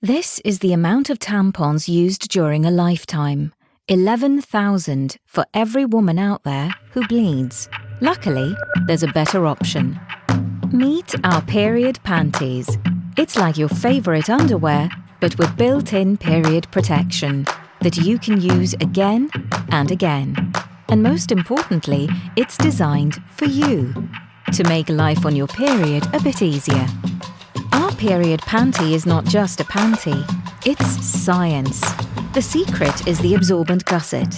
This is the amount of tampons used during a lifetime. 11,000 for every woman out there who bleeds. Luckily, there's a better option. Meet our period panties. It's like your favourite underwear, but with built-in period protection that you can use again and again. And most importantly, it's designed for you, to make life on your period a bit easier. Our period panty is not just a panty, it's science. The secret is the absorbent gusset.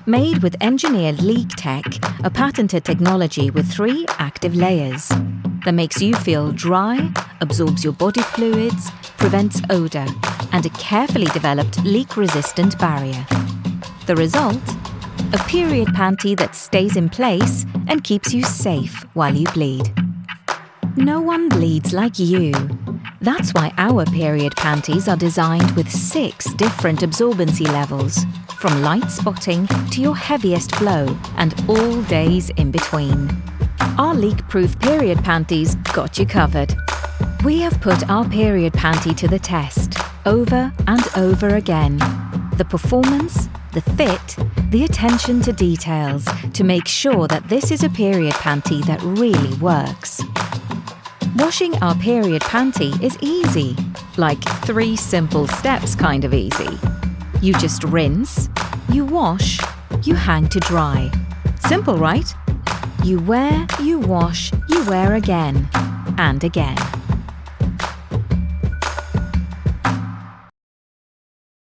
Made with engineered leak tech, a patented technology with 3 active layers that makes you feel dry, absorbs your body fluids, prevents odour, and a carefully developed leak-resistant barrier. The result? A period panty that stays in place and keeps you safe while you bleed. No one bleeds like you. That's why our period panties are designed with 6 different absorbency levels, from light spotting to your heaviest flow and all days in between. Our leak-proof period panties got you covered. We have put our period panty to the test, over and over again. The performance, the fit, the attention to details to make sure that this is a period panty that really works. Washing our period panty is easy, like 3 simple steps kind of easy. You just rinse, you wash, you hang to dry. Simple, right? You wear, you wash, you wear again and again.